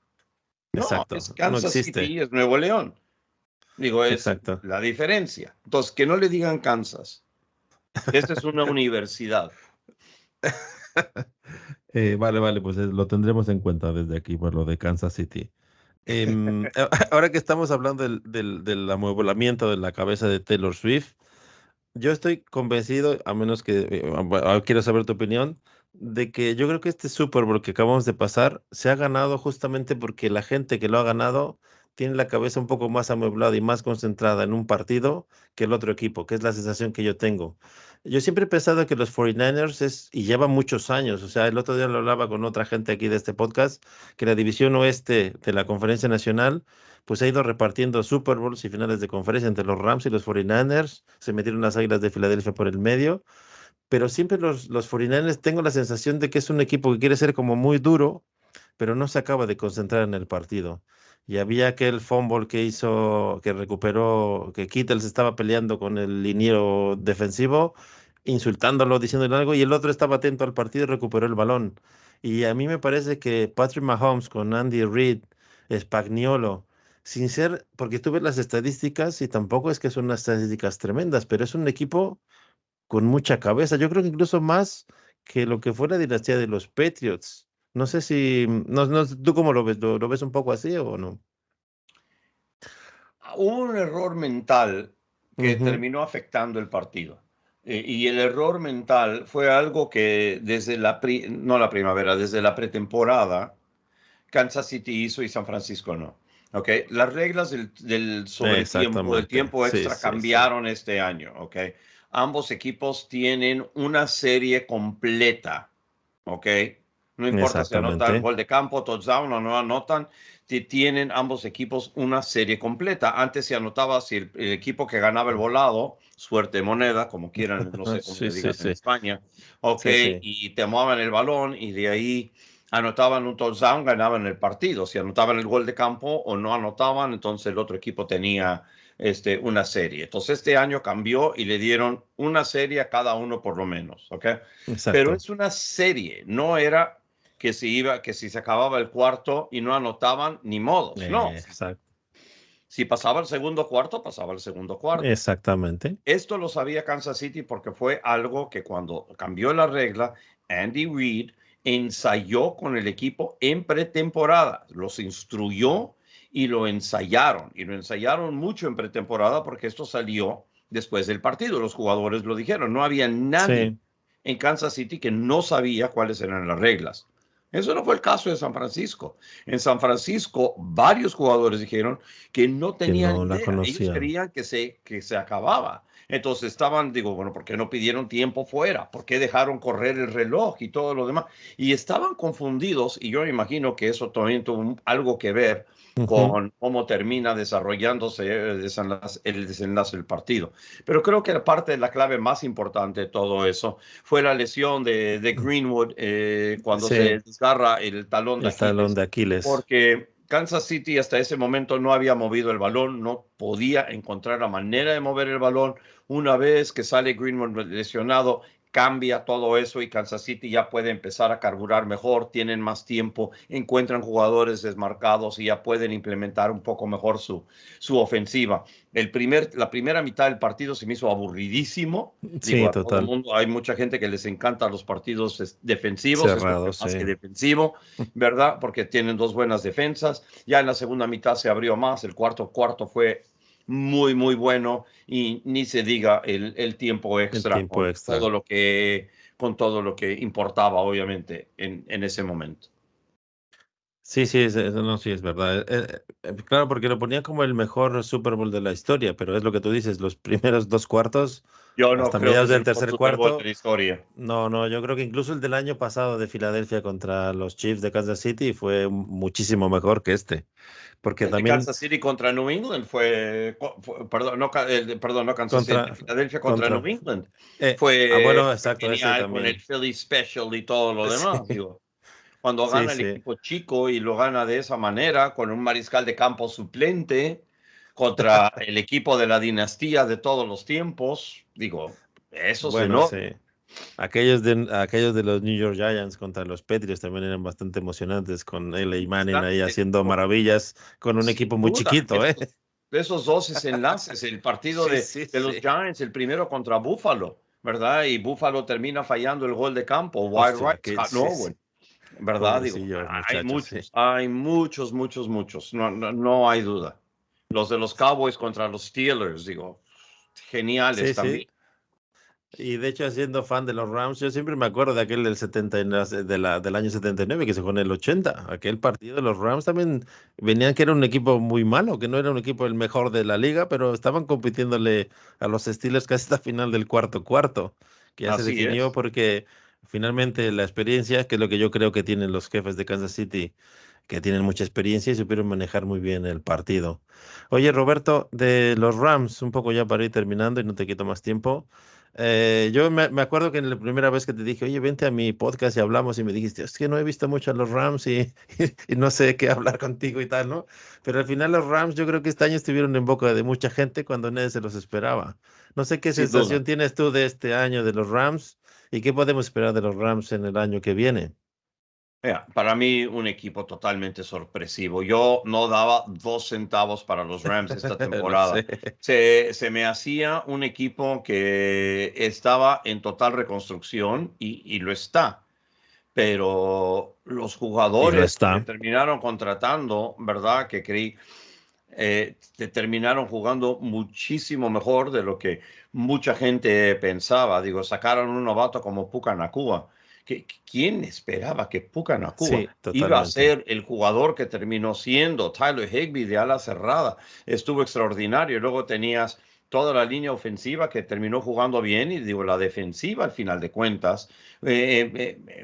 No, es exacto, no Kansas existe, City, es Nuevo León. Digo, es exacto. la diferencia. Entonces, que no le digan Kansas. Esta es una universidad. Vale, pues lo tendremos en cuenta desde aquí por lo de Kansas City. Ahora que estamos hablando del amueblamiento de la cabeza de Taylor Swift, yo estoy convencido, a menos que quiero saber tu opinión, de que yo creo que este Super Bowl que acabamos de pasar se ha ganado justamente porque la gente que lo ha ganado tiene la cabeza un poco más amueblada y más concentrada en un partido que el otro equipo, que es la sensación que yo tengo. Yo siempre he pensado que los 49ers y lleva muchos años, o sea, el otro día lo hablaba con otra gente aquí de este podcast, que la división oeste de la Conferencia Nacional pues ha ido repartiendo Super Bowls y finales de conferencia entre los Rams y los 49ers. Se metieron las Águilas de Filadelfia por el medio, pero siempre los 49ers tengo la sensación de que es un equipo que quiere ser como muy duro, pero no se acaba de concentrar en el partido. Y había aquel fumble que hizo, que recuperó, que Kittles estaba peleando con el liniero defensivo, insultándolo, diciéndole algo, y el otro estaba atento al partido y recuperó el balón. Y a mí me parece que Patrick Mahomes con Andy Reid, Spagnuolo, sin ser, porque tuve las estadísticas y tampoco es que son unas estadísticas tremendas, pero es un equipo con mucha cabeza. Yo creo que incluso más que lo que fue la dinastía de los Patriots. No sé si, ¿tú cómo lo ves? ¿Lo ves un poco así o no? Hubo un error mental que Ujú. terminó afectando el partido. Y el error mental fue algo que desde no la primavera, desde la pretemporada, Kansas City hizo y San Francisco no. ¿Ok? Las reglas del sobretiempo, del Exactamente. tiempo Sí, extra sí, sí. cambiaron este año. ¿Ok? Ambos equipos tienen una serie completa. ¿Ok? No importa si anotan Exactamente. gol de campo, touchdown o no anotan, tienen ambos equipos una serie completa. Antes se anotaba si el equipo que ganaba el volado, suerte de moneda, como quieran, no sé cómo Sí, le sí, digan en sí. España, ok, Sí, sí. y te movaban el balón y de ahí anotaban un touchdown, ganaban el partido. Si anotaban el gol de campo o no anotaban, entonces el otro equipo tenía una serie. Entonces este año cambió y le dieron una serie a cada uno por lo menos, ¿ok? Pero Exacto. es una serie, no era que si se acababa el cuarto y no anotaban, ni modos. No, Exacto. si pasaba el segundo cuarto, pasaba el segundo cuarto. Exactamente. Esto lo sabía Kansas City porque fue algo que cuando cambió la regla, Andy Reid ensayó con el equipo en pretemporada, los instruyó y lo ensayaron. Y lo ensayaron mucho en pretemporada porque esto salió después del partido. Los jugadores lo dijeron. No había nadie Sí. en Kansas City que no sabía cuáles eran las reglas. Eso no fue el caso de San Francisco. En San Francisco, varios jugadores dijeron que no Que tenían no la idea. Ellos conocían. creían que se acababa. Entonces estaban, digo, bueno, ¿por qué no pidieron tiempo fuera? ¿Por qué dejaron correr el reloj y todo lo demás? Y estaban confundidos y yo me imagino que eso también tuvo algo que ver Ujú. con cómo termina desarrollándose el desenlace del partido. Pero creo que la parte de la clave más importante de todo eso fue la lesión de Greenwood cuando se Sí. desgarra el talón de El talón Aquiles, de Aquiles. porque Kansas City hasta ese momento no había movido el balón, no podía encontrar la manera de mover el balón. Una vez que sale Greenwood lesionado, cambia todo eso y Kansas City ya puede empezar a carburar mejor, tienen más tiempo, encuentran jugadores desmarcados y ya pueden implementar un poco mejor su ofensiva. La primera mitad del partido se me hizo aburridísimo. Digo, Sí, a todo el total. mundo, hay mucha gente que les encantan los partidos defensivos, esto fue Cerrado, más que sí. defensivo, ¿verdad? Porque tienen dos buenas defensas. Ya en la segunda mitad se abrió más, el cuarto fue muy, muy bueno y ni se diga el tiempo El extra tiempo extra. con todo lo que importaba, obviamente, en ese momento. Sí, sí, no, sí, es verdad. Claro, porque lo ponía como el mejor Super Bowl de la historia, pero es lo que tú dices, los primeros dos cuartos, Yo no hasta creo que mediados es el del mejor tercer Super Bowl de cuarto, la historia. no, yo creo que incluso el del año pasado de Filadelfia contra los Chiefs de Kansas City fue muchísimo mejor que este, porque El de también Kansas City contra New England perdón, perdón, no Kansas City, el de contra, Filadelfia contra New contra, England. bueno, Fue exacto, ese genial con el también. Philly Special y todo lo demás, digo. Cuando Sí, gana el sí, equipo chico y lo gana de esa manera, con un mariscal de campo suplente contra el equipo de la dinastía de todos los tiempos, digo, eso es bueno, sí. enorme. Aquellos de los New York Giants contra los Patriots también eran bastante emocionantes con Eli Manning ahí haciendo maravillas con un equipo Sin muy duda, chiquito, ¿eh? esos dos enlaces, el partido Sí, de, sí, de los sí. Giants, el primero contra Buffalo. ¿verdad? Y Buffalo termina fallando el gol de campo, wide Hostia, right, que Scott sí, sí. Norwood, ¿verdad? Digo, Pobrecillos hay muchachos, sí. muchos, hay muchos, muchos, muchos, no hay duda. Los de los Cowboys contra los Steelers, digo, geniales Sí, sí. también. Y de hecho, siendo fan de los Rams, yo siempre me acuerdo de aquel del 79, del año 79 que se jugó en el 80. Aquel partido de los Rams también venían que era un equipo muy malo, que no era un equipo el mejor de la liga, pero estaban compitiéndole a los Steelers casi hasta final del cuarto cuarto, que ya se Así definió es. porque finalmente la experiencia, que es lo que yo creo que tienen los jefes de Kansas City, que tienen mucha experiencia y supieron manejar muy bien el partido. Oye, Roberto, de los Rams, un poco ya para ir terminando y no te quito más tiempo. Yo me acuerdo que en la primera vez que te dije, oye, vente a mi podcast y hablamos y me dijiste, es que no he visto mucho a los Rams y no sé qué hablar contigo y tal, ¿no? Pero al final los Rams yo creo que este año estuvieron en boca de mucha gente cuando nadie se los esperaba. No sé qué Sin duda. sensación tienes tú de este año de los Rams y qué podemos esperar de los Rams en el año que viene. Mira, para mí un equipo totalmente sorpresivo. Yo no daba 2 centavos para los Rams esta Lo temporada. sé. Se me hacía un equipo que estaba en total reconstrucción y lo está. Pero los Y lo jugadores que está. terminaron contratando, ¿verdad? Que creí, terminaron jugando muchísimo mejor de lo que mucha gente pensaba. Digo, sacaron un novato como Puka Nacua. ¿Quién esperaba que Puka Nacua Sí, iba a totalmente. ser el jugador que terminó siendo? Tyler Higbee de ala cerrada estuvo extraordinario. Luego tenías toda la línea ofensiva que terminó jugando bien y digo, la defensiva al final de cuentas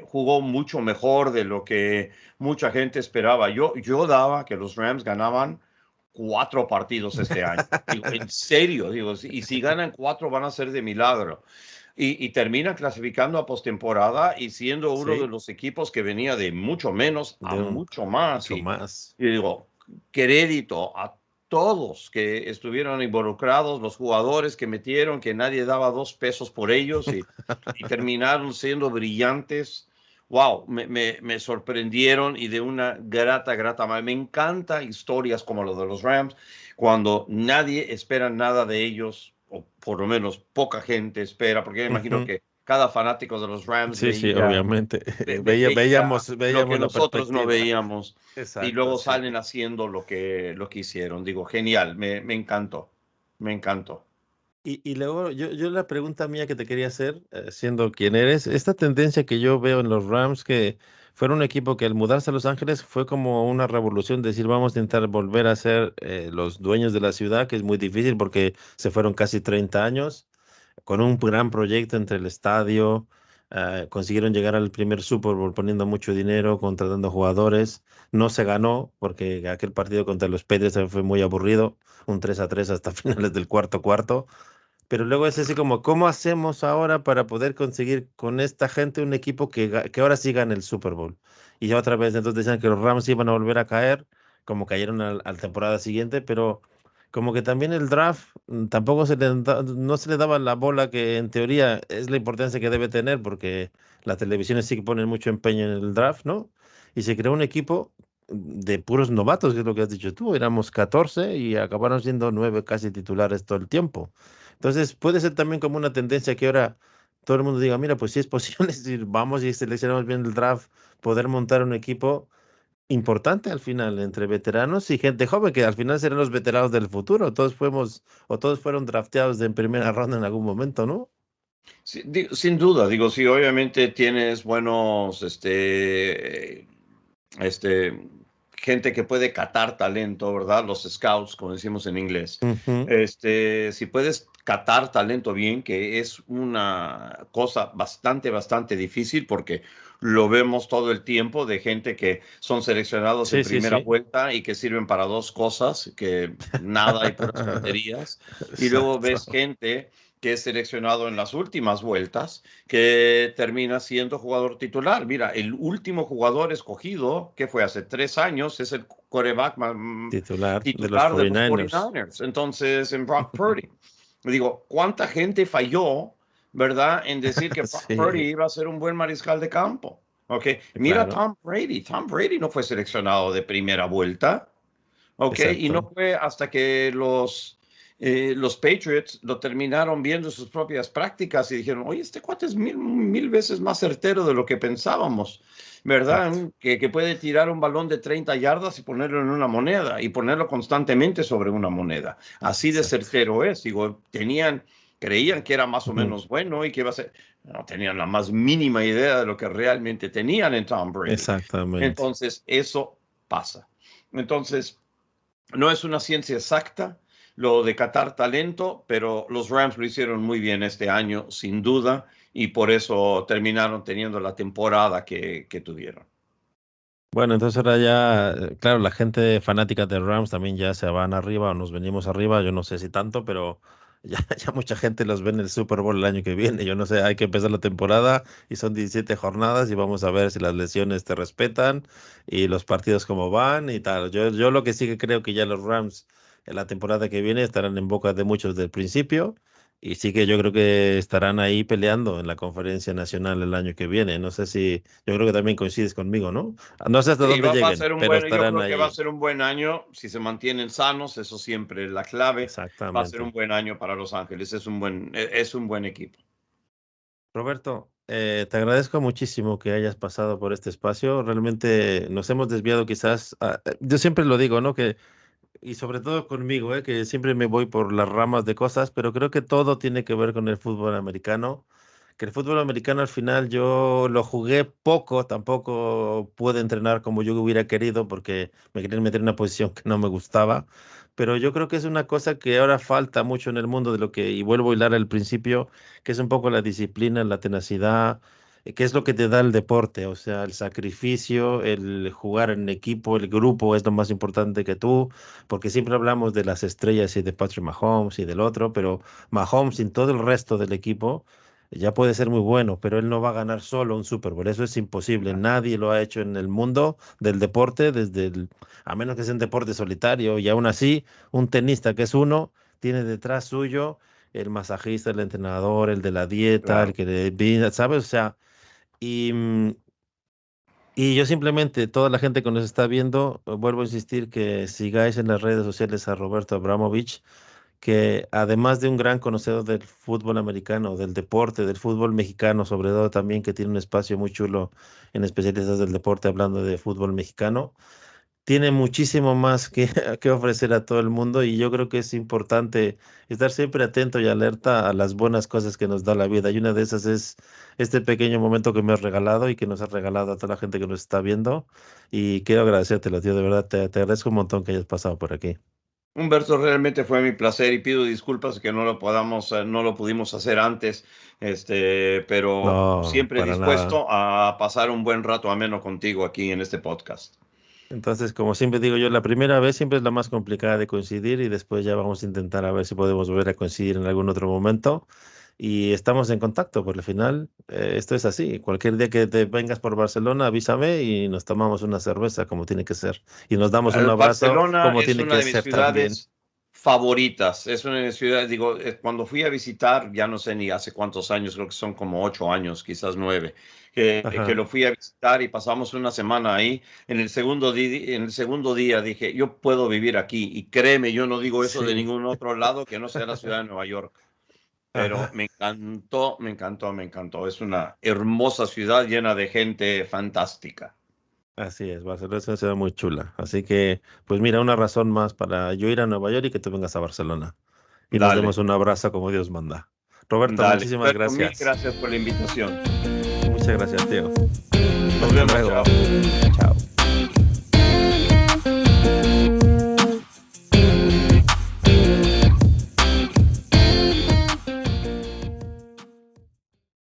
jugó mucho mejor de lo que mucha gente esperaba. Yo daba que los Rams ganaban 4 partidos este año. Digo, en serio, digo, y si ganan 4 van a ser de milagro. Y terminan clasificando a postemporada y siendo uno de Sí, los equipos que venía de mucho menos a de un mucho más. mucho más. Y digo, crédito a todos que estuvieron involucrados, los jugadores que metieron, que nadie daba 2 pesos por ellos y terminaron siendo brillantes. Wow, me sorprendieron y de una grata, grata manera. Me encanta historias como lo de los Rams, cuando nadie espera nada de ellos, o por lo menos poca gente espera, porque yo imagino Ujú. que cada fanático de los Rams Sí, sí, veía, obviamente. veía lo que Veíamos la nosotros no perspectiva. veíamos y Exacto, luego sí. salen haciendo lo que hicieron. Digo, genial, me encantó, me encantó. Y luego yo la pregunta mía que te quería hacer, siendo quien eres, esta tendencia que yo veo en los Rams, que fueron un equipo que al mudarse a Los Ángeles fue como una revolución, decir, vamos a intentar volver a ser los dueños de la ciudad, que es muy difícil porque se fueron casi 30 años, con un gran proyecto entre el estadio, consiguieron llegar al primer Super Bowl poniendo mucho dinero, contratando jugadores, no se ganó porque aquel partido contra los Patriots también fue muy aburrido, un 3-3 hasta finales del cuarto cuarto. Pero luego es así como, ¿cómo hacemos ahora para poder conseguir con esta gente un equipo que ahora sí gane el Super Bowl? Y ya otra vez, entonces decían que los Rams iban a volver a caer, como cayeron a la temporada siguiente, pero como que también el draft tampoco no se le daba la bola que en teoría es la importancia que debe tener, porque las televisiones sí que ponen mucho empeño en el draft, ¿no? Y se creó un equipo de puros novatos, que es lo que has dicho tú. Éramos 14 y acabaron siendo 9 casi titulares todo el tiempo. Entonces, puede ser también como una tendencia que ahora todo el mundo diga, mira, pues sí es posible, si vamos y seleccionamos bien el draft, poder montar un equipo importante al final entre veteranos y gente joven, que al final serán los veteranos del futuro. Todos fuimos o todos fueron drafteados en primera ronda en algún momento, ¿no? Sí, sin duda, digo, sí, obviamente tienes buenos, este, gente que puede catar talento, ¿verdad? Los scouts, como decimos en inglés. Ujú. Si puedes catar talento bien, que es una cosa bastante, bastante difícil porque lo vemos todo el tiempo de gente que son seleccionados en Sí, sí, primera sí. vuelta y que sirven para 2 cosas, que nada y puras tonterías. Y luego ves Exacto. gente que es seleccionado en las últimas vueltas que termina siendo jugador titular. Mira, el último jugador escogido, que fue hace 3 años, es el quarterback Titular de los titular de los 49ers. 49ers. Entonces, en Brock Purdy. Digo, ¿cuánta gente falló, verdad, en decir que Brock Purdy Sí, iba a ser un buen mariscal de campo? Ok, mira claro. Tom Brady. Tom Brady no fue seleccionado de primera vuelta. Ok, y no Exacto. fue hasta que los los Patriots lo terminaron viendo sus propias prácticas y dijeron, oye, este cuate es mil veces más certero de lo que pensábamos, ¿verdad? Que puede tirar un balón de 30 yardas y ponerlo en una moneda y ponerlo constantemente sobre una moneda. Así de certero es. Digo, creían que era más o menos bueno y que iba a ser, no tenían la más mínima idea de lo que realmente tenían en Tom Brady. Exactamente. Entonces, eso pasa. Entonces, no es una ciencia exacta lo de catar talento, pero los Rams lo hicieron muy bien este año, sin duda, y por eso terminaron teniendo la temporada que tuvieron. Bueno, entonces ahora ya, claro, la gente fanática de Rams también ya se van arriba o nos venimos arriba, yo no sé si tanto, pero ya mucha gente los ve en el Super Bowl el año que viene. Yo no sé, hay que empezar la temporada y son 17 jornadas y vamos a ver si las lesiones te respetan y los partidos cómo van y tal. Yo lo que sí que creo que ya los Rams en la temporada que viene estarán en boca de muchos del principio. Y sí que yo creo que estarán ahí peleando en la conferencia nacional el año que viene. No sé si, yo creo que también coincides conmigo, ¿no? No sé hasta Sí, dónde va a lleguen, ser un pero yo estarán creo que va a ahí. ser un buen año si se mantienen sanos, eso siempre es la clave. Va a ser un Exactamente. buen año para Los Ángeles, es un buen equipo. Roberto, te agradezco muchísimo que hayas pasado por este espacio. Realmente nos hemos desviado quizás, yo siempre lo digo, ¿no? Y sobre todo conmigo, que siempre me voy por las ramas de cosas, pero creo que todo tiene que ver con el fútbol americano. Que el fútbol americano al final yo lo jugué poco, tampoco pude entrenar como yo hubiera querido porque me querían meter en una posición que no me gustaba, pero yo creo que es una cosa que ahora falta mucho en el mundo de lo que, y vuelvo a hilar al principio, que es un poco la disciplina, la tenacidad, que es lo que te da el deporte, o sea, el sacrificio, el jugar en equipo, el grupo es lo más importante que tú, porque siempre hablamos de las estrellas y de Patrick Mahomes y del otro, pero Mahomes sin todo el resto del equipo ya puede ser muy bueno, pero él no va a ganar solo un Super Bowl. Eso es imposible. Nadie lo ha hecho en el mundo del deporte, a menos que sea un deporte solitario. Y aún así, un tenista que es uno, tiene detrás suyo el masajista, el entrenador, el de la dieta, el Claro. que ¿sabes? O sea, y, y yo simplemente, toda la gente que nos está viendo, vuelvo a insistir que sigáis en las redes sociales a Roberto Abramovich, que además de un gran conocedor del fútbol americano, del deporte, del fútbol mexicano, sobre todo también que tiene un espacio muy chulo en especialistas del deporte hablando de fútbol mexicano, tiene muchísimo más que, que ofrecer a todo el mundo y yo creo que es importante estar siempre atento y alerta a las buenas cosas que nos da la vida. Y una de esas es este pequeño momento que me has regalado y que nos has regalado a toda la gente que nos está viendo. Y quiero agradecértelo, tío, de verdad, te agradezco un montón que hayas pasado por aquí. Humberto, realmente fue mi placer y pido disculpas que no lo pudimos hacer antes, pero No, siempre para nada. dispuesto a pasar un buen rato ameno contigo aquí en este podcast. Entonces, como siempre digo yo, la primera vez siempre es la más complicada de coincidir y después ya vamos a intentar a ver si podemos volver a coincidir en algún otro momento. Y estamos en contacto, porque al final esto es así. Cualquier día que te vengas por Barcelona, avísame y nos tomamos una cerveza como tiene que ser. Y nos damos un abrazo Barcelona como es tiene una que de mis ser también. ciudades favoritas. Es una de mis ciudades, digo, cuando fui a visitar, ya no sé ni hace cuántos años, creo que son como 8 años, quizás 9, que Ajá. lo fui a visitar y pasamos una semana ahí. En el segundo día dije, yo puedo vivir aquí. Y créeme, yo no digo eso de Sí. ningún otro lado que no sea la ciudad de Nueva York. Pero Ajá. me encantó, me encantó, me encantó. Es una hermosa ciudad llena de gente fantástica. Así es, Barcelona es una ciudad muy chula. Así que, pues mira, una razón más para yo ir a Nueva York y que tú vengas a Barcelona. Y nos demos Dale, un abrazo como Dios manda. Roberto, dale. muchísimas Humberto, mil gracias. gracias por la invitación. Muchas gracias, tío. Nos Hasta vemos, luego. chao. Chao.